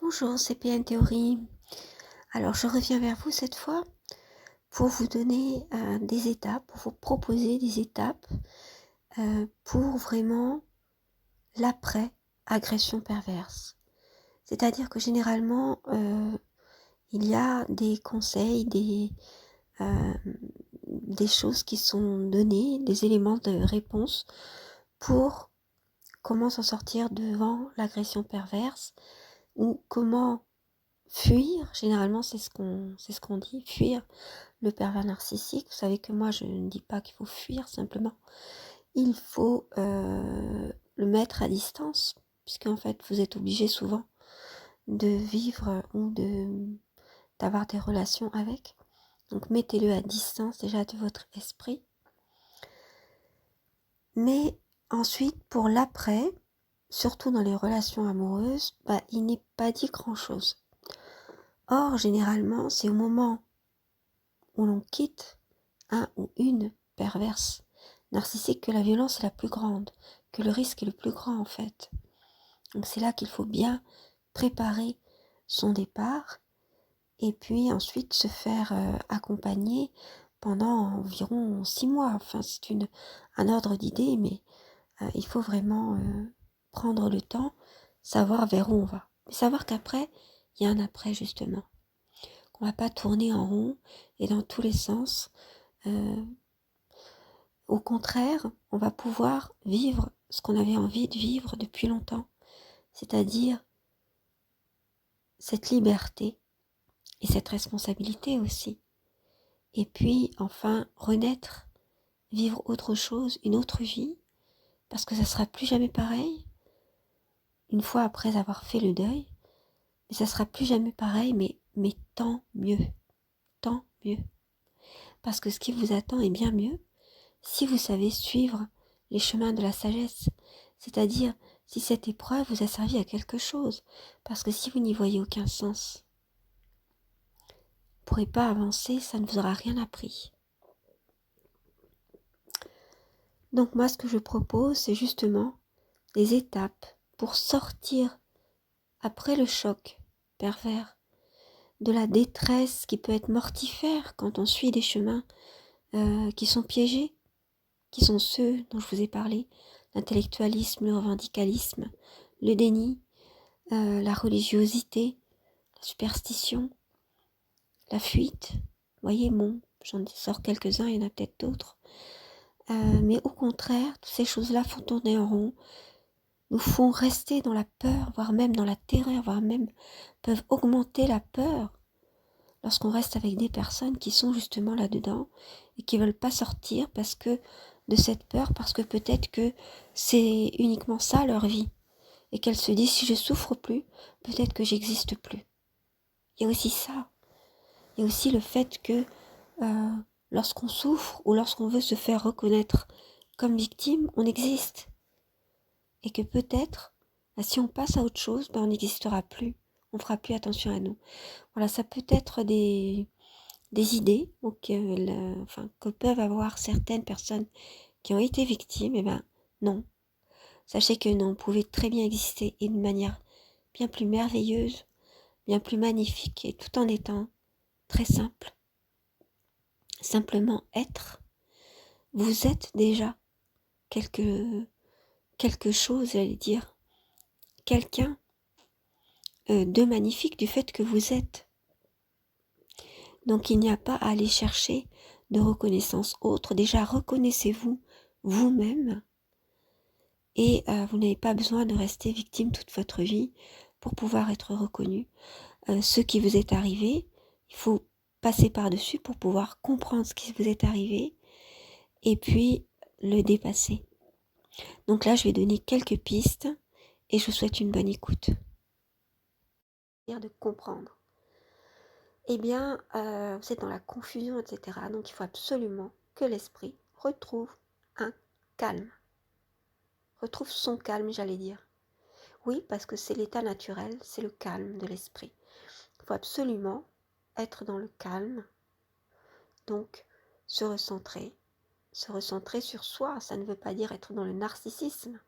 Bonjour, c'est PN Théorie. Alors, je reviens vers vous cette fois pour vous donner des étapes, pour vous proposer des étapes pour vraiment l'après-agression perverse. C'est-à-dire que généralement, il y a des conseils, des choses qui sont données, des éléments de réponse pour comment s'en sortir devant l'agression perverse ou comment fuir. Généralement, c'est ce qu'on dit, fuir le pervers narcissique. Vous savez que moi, je ne dis pas qu'il faut fuir, simplement. Il faut le mettre à distance, puisqu'en fait, vous êtes obligé souvent de vivre ou d'avoir des relations avec. Donc, mettez-le à distance déjà de votre esprit. Mais ensuite, pour l'après, surtout dans les relations amoureuses, il n'est pas dit grand-chose. Or, généralement, c'est au moment où l'on quitte un ou une perverse narcissique que la violence est la plus grande, que le risque est le plus grand en fait. Donc c'est là qu'il faut bien préparer son départ et puis ensuite se faire accompagner pendant environ 6 mois. Enfin c'est un ordre d'idée, mais il faut vraiment prendre le temps, savoir vers où on va. Mais savoir qu'après, il y a un après justement. Qu'on ne va pas tourner en rond et dans tous les sens. Au contraire, on va pouvoir vivre ce qu'on avait envie de vivre depuis longtemps, c'est-à-dire cette liberté et cette responsabilité aussi. Et puis enfin renaître, vivre autre chose, une autre vie, parce que ça sera plus jamais pareil, une fois après avoir fait le deuil, mais ça sera plus jamais pareil, mais tant mieux, tant mieux. Parce que ce qui vous attend est bien mieux si vous savez suivre les chemins de la sagesse, c'est-à-dire si cette épreuve vous a servi à quelque chose, parce que si vous n'y voyez aucun sens, vous ne pourrez pas avancer, ça ne vous aura rien appris. Donc moi, ce que je propose, c'est justement des étapes pour sortir, après le choc pervers, de la détresse qui peut être mortifère quand on suit des chemins qui sont piégés, qui sont ceux dont je vous ai parlé, l'intellectualisme, le revendicalisme, le déni, la religiosité, la superstition, la fuite. Vous voyez, bon, j'en sors quelques-uns, il y en a peut-être d'autres. Mais au contraire, toutes ces choses-là font tourner en rond, nous font rester dans la peur, voire même dans la terreur, voire même peuvent augmenter la peur lorsqu'on reste avec des personnes qui sont justement là-dedans et qui veulent pas sortir parce que de cette peur, parce que peut-être que c'est uniquement ça leur vie et qu'elles se disent si je souffre plus, peut-être que j'existe plus. Il y a aussi ça. Il y a aussi le fait que lorsqu'on souffre ou lorsqu'on veut se faire reconnaître comme victime, on existe. Et que peut-être, si on passe à autre chose, on n'existera plus. On fera plus attention à nous. Voilà, ça peut être des idées que peuvent avoir certaines personnes qui ont été victimes. Non. Sachez que non, vous pouvez très bien exister et d'une manière bien plus merveilleuse, bien plus magnifique et tout en étant très simple. Simplement être. Vous êtes déjà quelque chose, j'allais dire, quelqu'un de magnifique du fait que vous êtes. Donc il n'y a pas à aller chercher de reconnaissance autre. Déjà reconnaissez-vous vous-même et vous n'avez pas besoin de rester victime toute votre vie pour pouvoir être reconnu. Ce qui vous est arrivé, il faut passer par-dessus pour pouvoir comprendre ce qui vous est arrivé et puis le dépasser. Donc là, je vais donner quelques pistes et je vous souhaite une bonne écoute. De comprendre. Eh bien, vous êtes dans la confusion, etc. Donc il faut absolument que l'esprit retrouve un calme. Retrouve son calme, j'allais dire. Oui, parce que c'est l'état naturel, c'est le calme de l'esprit. Il faut absolument être dans le calme, donc se recentrer sur soi. Ça ne veut pas dire être dans le narcissisme.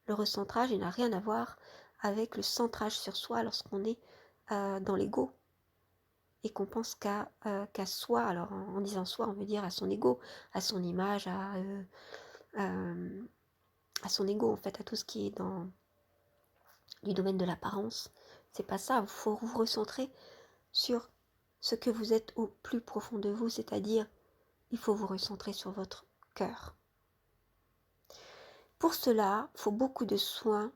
Le recentrage, il n'a rien à voir avec le centrage sur soi lorsqu'on est dans l'ego et qu'on pense qu'à soi. Alors en disant soi, on veut dire à son ego, à son image, à son ego en fait, à tout ce qui est dans du domaine de l'apparence. C'est pas ça, il faut vous recentrer sur ce que vous êtes au plus profond de vous, c'est-à-dire il faut vous recentrer sur votre cœur. Pour cela, il faut beaucoup de soins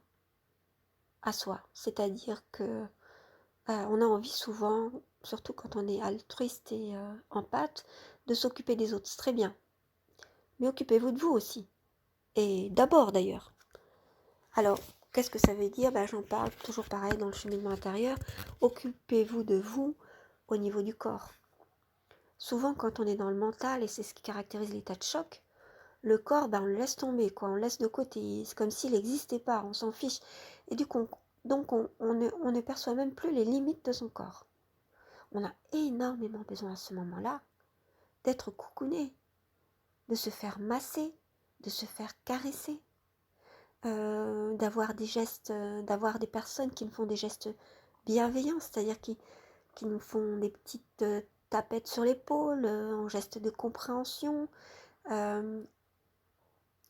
à soi, c'est-à-dire que on a envie souvent, surtout quand on est altruiste et empathe, de s'occuper des autres, c'est très bien. Mais occupez-vous de vous aussi, et d'abord d'ailleurs. Alors, qu'est-ce que ça veut dire? J'en parle toujours pareil dans le cheminement intérieur. Occupez-vous de vous au niveau du corps. Souvent, quand on est dans le mental, et c'est ce qui caractérise l'état de choc, le corps, on le laisse tomber, quoi. On le laisse de côté. C'est comme s'il n'existait pas, on s'en fiche. Et du coup, on ne perçoit même plus les limites de son corps. On a énormément besoin à ce moment-là d'être coucouné, de se faire masser, de se faire caresser, d'avoir des gestes, d'avoir des personnes qui nous font des gestes bienveillants, c'est-à-dire qui nous font des petites tapettes sur l'épaule, en geste de compréhension,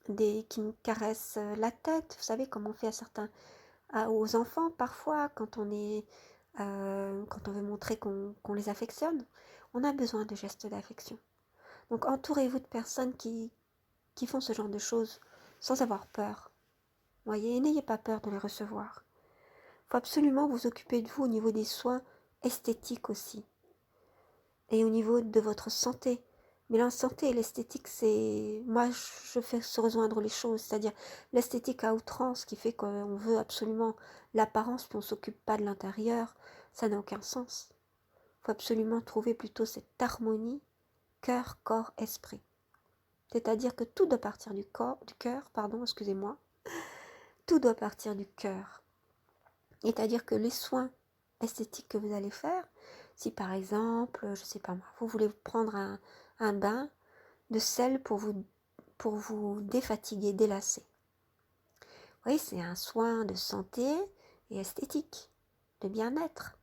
qui nous caressent la tête, vous savez comme on fait aux enfants parfois quand on veut montrer qu'on les affectionne, on a besoin de gestes d'affection. Donc entourez-vous de personnes qui font ce genre de choses sans avoir peur. Voyez, n'ayez pas peur de les recevoir. Il faut absolument vous occuper de vous au niveau des soins esthétiques aussi. Et au niveau de votre santé. Mais la santé et l'esthétique, c'est... Moi, je fais se rejoindre les choses. C'est-à-dire l'esthétique à outrance qui fait qu'on veut absolument l'apparence puis on ne s'occupe pas de l'intérieur. Ça n'a aucun sens. Il faut absolument trouver plutôt cette harmonie cœur, corps, esprit. C'est-à-dire que tout doit partir du cœur, excusez-moi. Tout doit partir du cœur. C'est-à-dire que les soins esthétiques que vous allez faire, si par exemple, je sais pas moi, vous voulez prendre un bain de sel pour vous défatiguer, délasser. Oui, c'est un soin de santé et esthétique, de bien-être.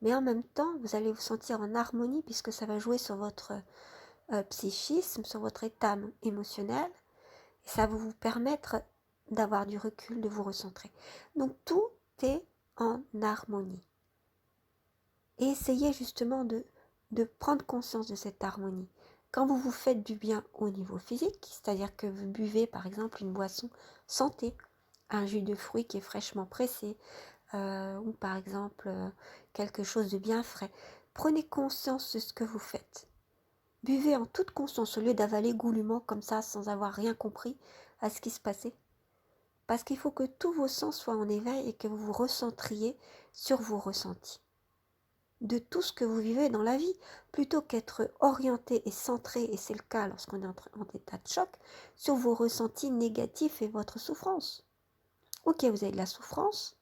Mais en même temps, vous allez vous sentir en harmonie puisque ça va jouer sur votre psychisme, sur votre état émotionnel. Et ça va vous permettre d'avoir du recul, de vous recentrer. Donc tout est en harmonie. Et essayez justement de prendre conscience de cette harmonie. Quand vous vous faites du bien au niveau physique, c'est-à-dire que vous buvez par exemple une boisson santé, un jus de fruits qui est fraîchement pressé, ou par exemple quelque chose de bien frais, prenez conscience de ce que vous faites. Buvez en toute conscience au lieu d'avaler goulûment comme ça sans avoir rien compris à ce qui se passait. Parce qu'il faut que tous vos sens soient en éveil et que vous vous recentriez sur vos ressentis. De tout ce que vous vivez dans la vie, plutôt qu'être orienté et centré, et c'est le cas lorsqu'on est en état de choc, sur vos ressentis négatifs et votre souffrance. Ok, vous avez de la souffrance,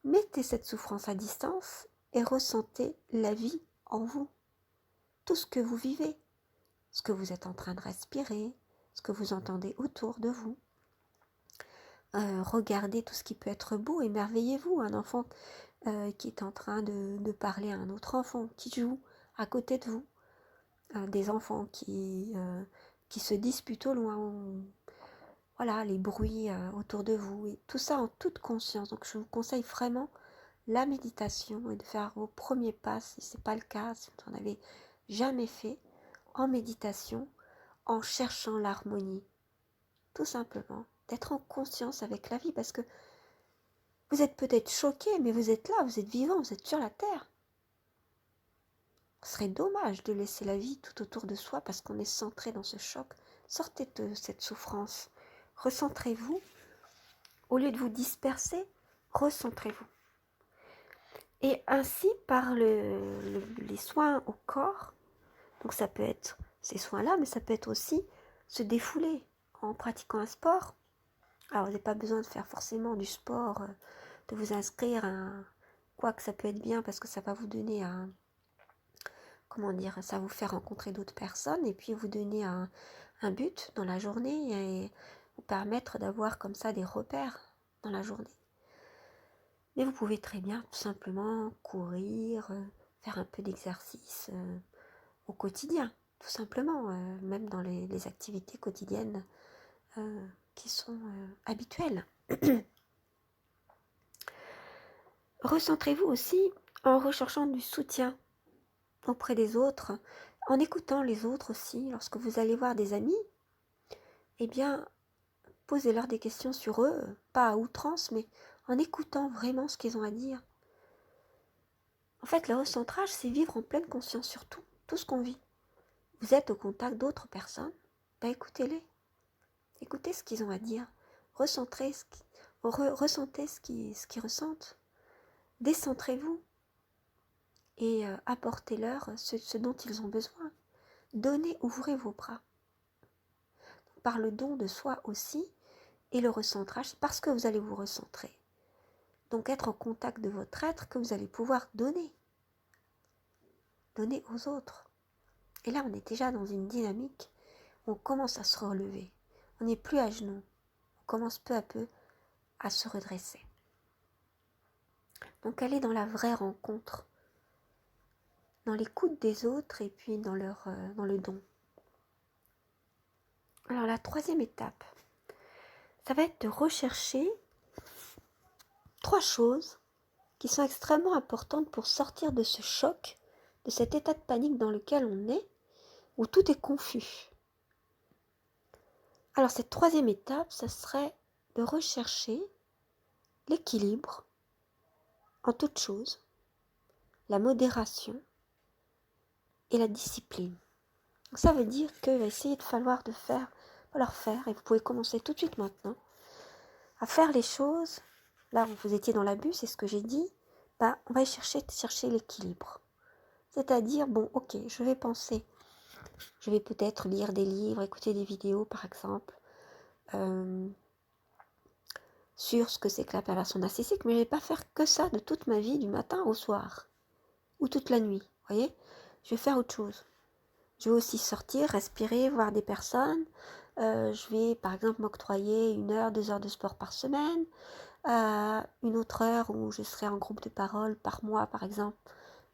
mettez cette souffrance à distance et ressentez la vie en vous. Tout ce que vous vivez, ce que vous êtes en train de respirer, ce que vous entendez autour de vous. Regardez tout ce qui peut être beau, émerveillez-vous. Un enfant qui est en train de parler à un autre enfant qui joue à côté de vous. Des enfants qui se disputent au loin. Voilà, les bruits autour de vous. Et tout ça en toute conscience. Donc je vous conseille vraiment la méditation et de faire vos premiers pas, si ce n'est pas le cas, si vous n'en avez jamais fait, en méditation, en cherchant l'harmonie. Tout simplement, d'être en conscience avec la vie, parce que vous êtes peut-être choqué, mais vous êtes là, vous êtes vivant, vous êtes sur la terre. Ce serait dommage de laisser la vie tout autour de soi parce qu'on est centré dans ce choc. Sortez de cette souffrance. Recentrez-vous. Au lieu de vous disperser, recentrez-vous. Et ainsi, par les soins au corps, donc ça peut être ces soins-là, mais ça peut être aussi se défouler en pratiquant un sport. Alors, vous n'avez pas besoin de faire forcément du sport, de vous inscrire à quoique ça peut être bien parce que ça va vous donner ça va vous faire rencontrer d'autres personnes et puis vous donner un but dans la journée et vous permettre d'avoir comme ça des repères dans la journée. Mais vous pouvez très bien tout simplement courir, faire un peu d'exercice au quotidien, tout simplement, même dans les activités quotidiennes qui sont habituelles. Recentrez-vous aussi en recherchant du soutien auprès des autres, en écoutant les autres aussi. Lorsque vous allez voir des amis, eh bien, posez-leur des questions sur eux, pas à outrance, mais en écoutant vraiment ce qu'ils ont à dire. En fait, le recentrage, c'est vivre en pleine conscience sur tout ce qu'on vit. Vous êtes au contact d'autres personnes, écoutez-les. Écoutez ce qu'ils ont à dire. Ressentez ce qu'ils ressentent. Décentrez-vous et apportez-leur ce dont ils ont besoin. Donnez, ouvrez vos bras. Par le don de soi aussi et le recentrage, parce que vous allez vous recentrer. Donc être en contact de votre être que vous allez pouvoir donner. Donner aux autres. Et là, on est déjà dans une dynamique où on commence à se relever. On n'est plus à genoux. On commence peu à peu à se redresser. Donc aller dans la vraie rencontre, dans l'écoute des autres et puis dans le don. Alors la troisième étape, ça va être de rechercher 3 choses qui sont extrêmement importantes pour sortir de ce choc, de cet état de panique dans lequel on est, où tout est confus. Alors cette troisième étape, ça serait de rechercher l'équilibre en toute chose, la modération et la discipline. Donc ça veut dire qu'il va essayer de falloir faire, et vous pouvez commencer tout de suite maintenant, à faire les choses. Là où vous étiez dans l'abus, c'est ce que j'ai dit, on va chercher l'équilibre. C'est-à-dire, bon, ok, je vais penser, je vais peut-être lire des livres, écouter des vidéos par exemple, sur ce que c'est que la perversion narcissique, mais je ne vais pas faire que ça de toute ma vie, du matin au soir, ou toute la nuit, vous voyez. Je vais faire autre chose. Je vais aussi sortir, respirer, voir des personnes. Je vais par exemple m'octroyer 1 heure, 2 heures de sport par semaine, une autre heure où je serai en groupe de parole par mois par exemple,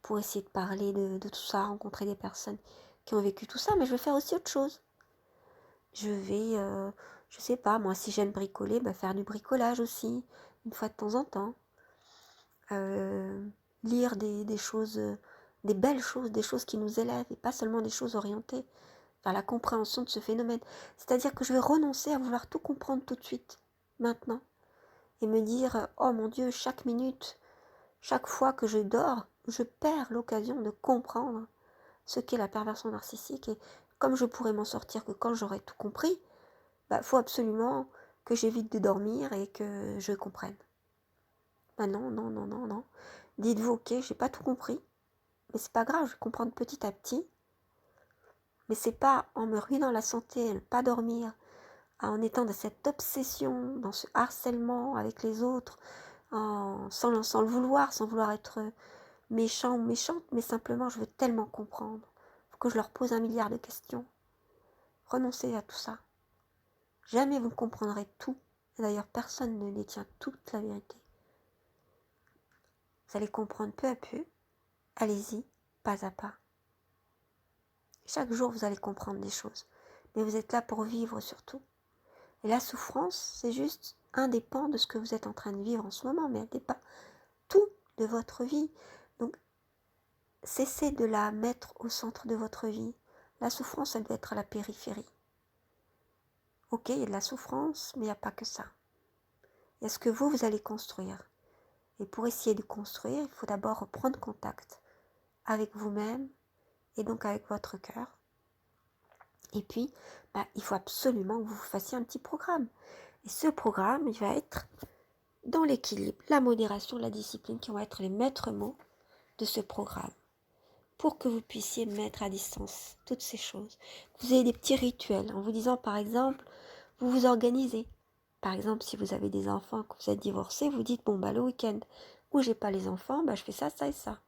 pour essayer de parler de tout ça, rencontrer des personnes qui ont vécu tout ça, mais je vais faire aussi autre chose. Je vais, je sais pas, moi si j'aime bricoler, faire du bricolage aussi, une fois de temps en temps. Lire des choses, des belles choses, des choses qui nous élèvent, et pas seulement des choses orientées vers la compréhension de ce phénomène. C'est-à-dire que je vais renoncer à vouloir tout comprendre tout de suite, maintenant, et me dire, oh mon Dieu, chaque minute, chaque fois que je dors, je perds l'occasion de comprendre ce qu'est la perversion narcissique, et comme je pourrais m'en sortir que quand j'aurai tout compris, faut absolument que j'évite de dormir et que je comprenne. Non, non, non, non, non. Dites-vous, ok, j'ai pas tout compris, mais c'est pas grave, je vais comprendre petit à petit. Mais c'est pas en me ruinant la santé, ne pas dormir, en étant dans cette obsession, dans ce harcèlement avec les autres, sans le vouloir, sans vouloir être méchant ou méchante, mais simplement je veux tellement comprendre. Faut que je leur pose 1 milliard de questions. Renoncez à tout ça. Jamais vous ne comprendrez tout. Et d'ailleurs, personne ne détient toute la vérité. Vous allez comprendre peu à peu. Allez-y, pas à pas. Chaque jour, vous allez comprendre des choses. Mais vous êtes là pour vivre surtout. Et la souffrance, c'est juste un des pans de ce que vous êtes en train de vivre en ce moment, mais elle n'est pas tout de votre vie. Donc, cessez de la mettre au centre de votre vie. La souffrance, elle doit être à la périphérie. Ok, il y a de la souffrance, mais il n'y a pas que ça. Il y a ce que vous allez construire. Et pour essayer de construire, il faut d'abord reprendre contact avec vous-même et donc avec votre cœur. Et puis, il faut absolument que vous fassiez un petit programme. Et ce programme, il va être dans l'équilibre, la modération, la discipline qui vont être les maîtres mots de ce programme. Pour que vous puissiez mettre à distance toutes ces choses. Vous ayez des petits rituels en vous disant, par exemple, vous vous organisez. Par exemple, si vous avez des enfants, que vous êtes divorcé, vous dites, bon, le week-end où j'ai pas les enfants, je fais ça, ça et ça.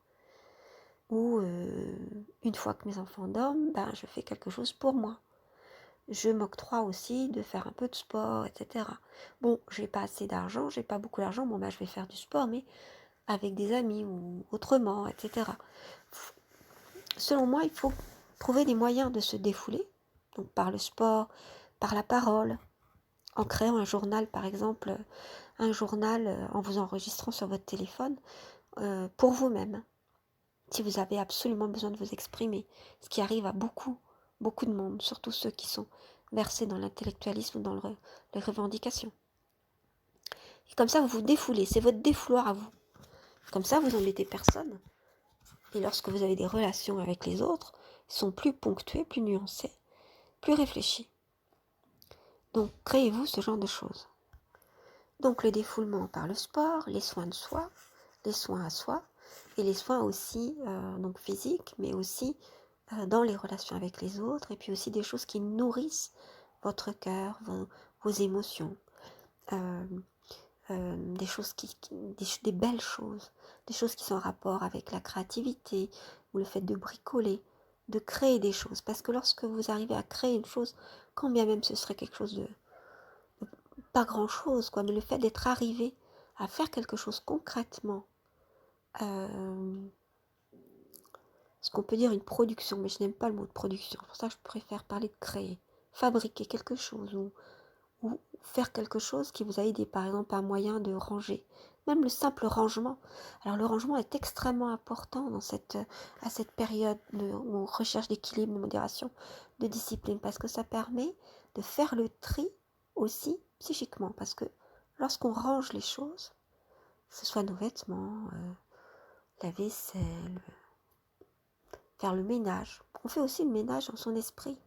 Ou une fois que mes enfants dorment, je fais quelque chose pour moi. je m'octroie aussi de faire un peu de sport, etc. Bon, j'ai pas assez d'argent, j'ai pas beaucoup d'argent, bon bah je vais faire du sport, mais avec des amis ou autrement, etc. Selon moi, il faut trouver des moyens de se défouler, donc par le sport, par la parole, en créant un journal par exemple, un journal en vous enregistrant sur votre téléphone pour vous-même, si vous avez absolument besoin de vous exprimer, ce qui arrive à beaucoup de monde, surtout ceux qui sont versés dans l'intellectualisme ou dans les revendications. Et comme ça, vous vous défoulez, c'est votre défouloir à vous. Comme ça, vous embêtez personne. Et lorsque vous avez des relations avec les autres, ils sont plus ponctués, plus nuancés, plus réfléchis. Donc, créez-vous ce genre de choses. Donc, le défoulement par le sport, les soins de soi, les soins à soi, et les soins aussi donc physiques, mais aussi dans les relations avec les autres, et puis aussi des choses qui nourrissent votre cœur, vos émotions, des choses des belles choses, des choses qui sont en rapport avec la créativité ou le fait de bricoler, de créer des choses. Parce que lorsque vous arrivez à créer une chose, quand bien même ce serait quelque chose de pas grand chose, quoi, mais le fait d'être arrivé à faire quelque chose concrètement, ce qu'on peut dire une production, mais je n'aime pas le mot de production, c'est pour ça que je préfère parler de créer, fabriquer quelque chose ou faire quelque chose qui vous a aidé, par exemple un moyen de ranger, même le simple rangement. Alors le rangement est extrêmement important à cette période où on recherche d'équilibre, de modération, de discipline, parce que ça permet de faire le tri aussi psychiquement, parce que lorsqu'on range les choses, que ce soit nos vêtements, la vaisselle, faire le ménage, on fait aussi le ménage dans son esprit.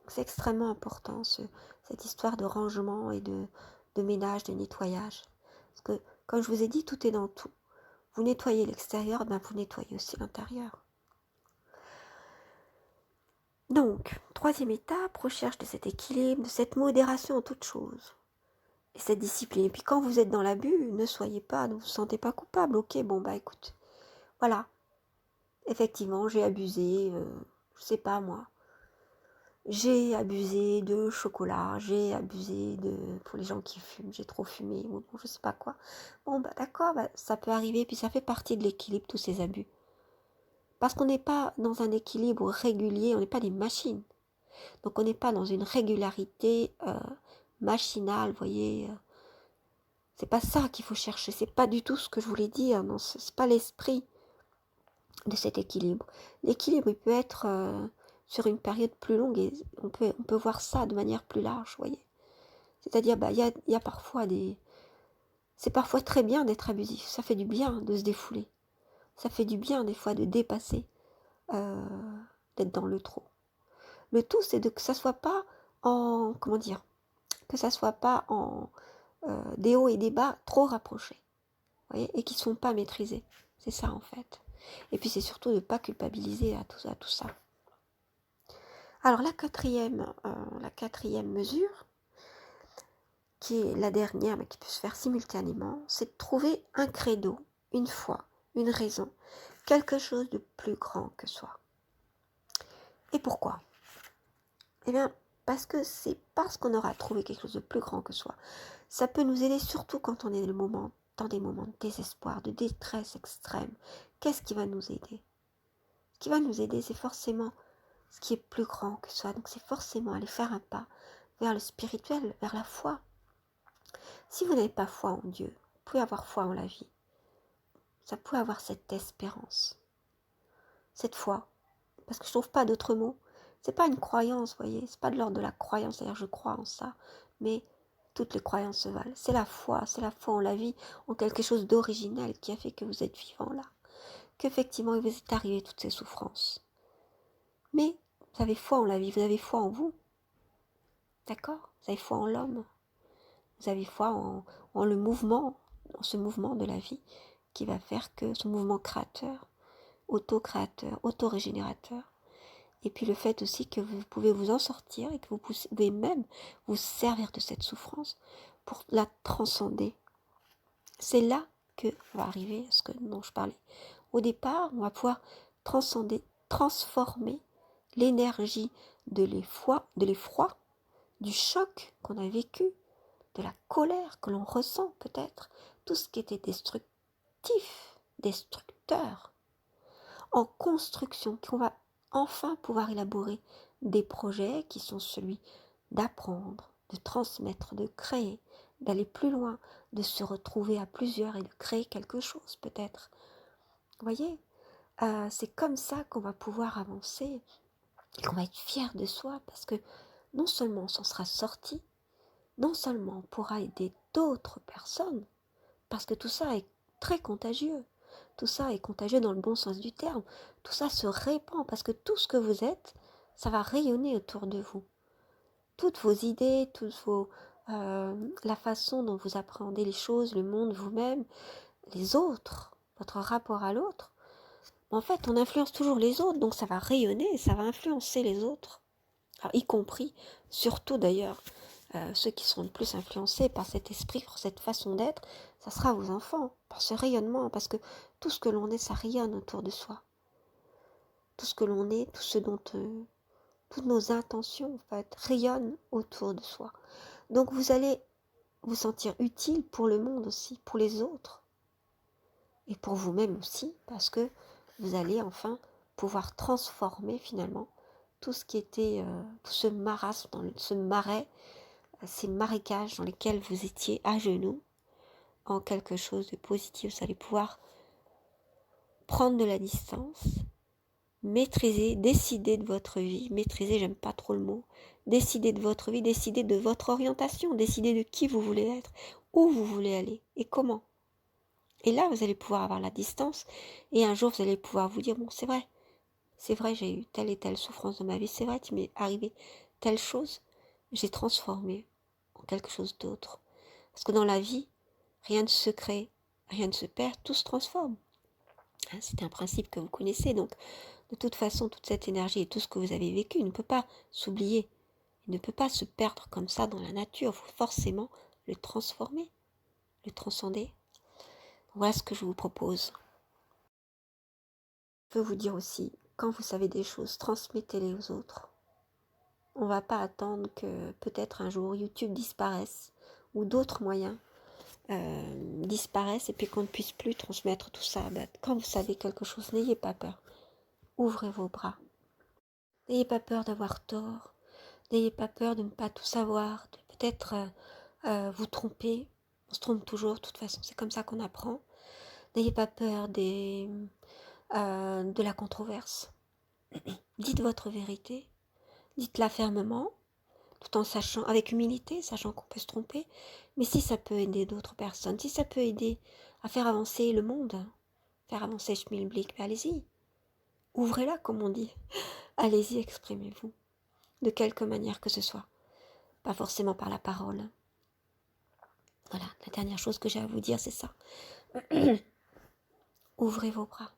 C'est extrêmement important cette histoire de rangement et de ménage, de nettoyage. Parce que, comme je vous ai dit, tout est dans tout. Vous nettoyez l'extérieur, ben vous nettoyez aussi l'intérieur. Donc, troisième étape, recherche de cet équilibre, de cette modération en toute chose. Et cette discipline. Et puis quand vous êtes dans l'abus, ne vous sentez pas coupable. Ok, bon bah écoute, voilà. Effectivement, j'ai abusé, je sais pas moi. J'ai abusé de chocolat, j'ai abusé pour les gens qui fument, j'ai trop fumé, ou bon, je sais pas quoi. Bon, bah d'accord, bah, ça peut arriver, puis ça fait partie de l'équilibre, tous ces abus. Parce qu'on n'est pas dans un équilibre régulier, on n'est pas des machines. Donc on n'est pas dans une régularité machinale, vous voyez. C'est pas ça qu'il faut chercher, c'est pas du tout ce que je voulais dire, non, c'est pas l'esprit de cet équilibre. L'équilibre, il peut être sur une période plus longue et on peut voir ça de manière plus large, vous voyez. C'est-à-dire, bah, y a parfois c'est parfois très bien d'être abusif, ça fait du bien de se défouler, ça fait du bien des fois de dépasser, d'être dans le trop. Le tout, c'est que ça soit pas en, comment dire, que ça soit pas en des hauts et des bas trop rapprochés, vous voyez, et qui ne sont pas maîtrisés. C'est ça en fait. Et puis c'est surtout de ne pas culpabiliser à tout ça. Alors la quatrième mesure, qui est la dernière mais qui peut se faire simultanément, c'est de trouver un credo, une foi, une raison, quelque chose de plus grand que soi. Et pourquoi ? Eh bien, parce que c'est parce qu'on aura trouvé quelque chose de plus grand que soi. Ça peut nous aider surtout quand on est dans des moments de désespoir, de détresse extrême. Qu'est-ce qui va nous aider ? Ce qui va nous aider, c'est forcément ce qui est plus grand que soi. Donc c'est forcément aller faire un pas vers le spirituel, vers la foi. Si vous n'avez pas foi en Dieu, vous pouvez avoir foi en la vie. Ça peut avoir cette espérance, cette foi. Parce que je trouve pas d'autres mots. C'est pas une croyance, vous voyez. C'est pas de l'ordre de la croyance, c'est-à-dire je crois en ça. Mais toutes les croyances se valent. C'est la foi en la vie, en quelque chose d'original qui a fait que vous êtes vivant là. Qu'effectivement, il vous est arrivé toutes ces souffrances. Mais vous avez foi en la vie, vous avez foi en vous. D'accord ? Vous avez foi en l'homme. Vous avez foi en le mouvement, en ce mouvement de la vie qui va faire que ce mouvement créateur, auto-créateur, auto-régénérateur, et puis le fait aussi que vous pouvez vous en sortir et que vous pouvez même vous servir de cette souffrance pour la transcender. C'est là que va arriver ce dont je parlais. Au départ, on va pouvoir transcender, transformer l'énergie de l'effroi, du choc qu'on a vécu, de la colère que l'on ressent peut-être, tout ce qui était destructif, destructeur, en construction, qu'on va enfin pouvoir élaborer des projets qui sont celui d'apprendre, de transmettre, de créer, d'aller plus loin, de se retrouver à plusieurs et de créer quelque chose peut-être. Vous voyez, c'est comme ça qu'on va pouvoir avancer et qu'on va être fier de soi parce que non seulement on s'en sera sorti, non seulement on pourra aider d'autres personnes, parce que tout ça est très contagieux. Tout ça est contagieux dans le bon sens du terme. Tout ça se répand parce que tout ce que vous êtes, ça va rayonner autour de vous. Toutes vos idées, la façon dont vous appréhendez les choses, le monde, vous-même, les autres, votre rapport à l'autre. En fait, on influence toujours les autres, donc ça va rayonner, ça va influencer les autres. Alors, y compris, surtout d'ailleurs, ceux qui seront le plus influencés par cet esprit, par cette façon d'être, ça sera vos enfants, par ce rayonnement, parce que tout ce que l'on est, ça rayonne autour de soi. Tout ce que l'on est, toutes nos intentions, en fait, rayonnent autour de soi. Donc vous allez vous sentir utile pour le monde aussi, pour les autres, et pour vous-même aussi, parce que vous allez enfin pouvoir transformer finalement tout ce qui était, tout ce marasme, ce marais, ces marécages dans lesquels vous étiez à genoux, en quelque chose de positif. Vous allez pouvoir prendre de la distance, maîtriser, décider de votre vie. Maîtriser, j'aime pas trop le mot. Décider de votre vie, décider de votre orientation, décider de qui vous voulez être, où vous voulez aller et comment. Et là, vous allez pouvoir avoir la distance et un jour, vous allez pouvoir vous dire, bon, c'est vrai, j'ai eu telle et telle souffrance dans ma vie, c'est vrai, il m'est arrivé telle chose, j'ai transformé en quelque chose d'autre. Parce que dans la vie, rien ne se crée, rien ne se perd, tout se transforme. C'est un principe que vous connaissez, donc de toute façon, toute cette énergie et tout ce que vous avez vécu ne peut pas s'oublier, il ne peut pas se perdre comme ça dans la nature, il faut forcément le transformer, le transcender. Voilà ce que je vous propose. Je peux vous dire aussi, quand vous savez des choses, transmettez-les aux autres. On ne va pas attendre que peut-être un jour YouTube disparaisse ou d'autres moyens disparaissent et puis qu'on ne puisse plus transmettre tout ça. Quand vous savez quelque chose, n'ayez pas peur. Ouvrez vos bras. N'ayez pas peur d'avoir tort. N'ayez pas peur de ne pas tout savoir, de peut-être vous tromper. On se trompe toujours, de toute façon, c'est comme ça qu'on apprend. N'ayez pas peur de la controverse. Dites votre vérité. Dites-la fermement, tout en sachant, avec humilité, sachant qu'on peut se tromper. Mais si ça peut aider d'autres personnes, si ça peut aider à faire avancer le monde, faire avancer Schmilblick, allez-y. Ouvrez-la, comme on dit. Allez-y, exprimez-vous. De quelque manière que ce soit. Pas forcément par la parole. Voilà, la dernière chose que j'ai à vous dire, c'est ça. Ouvrez vos bras.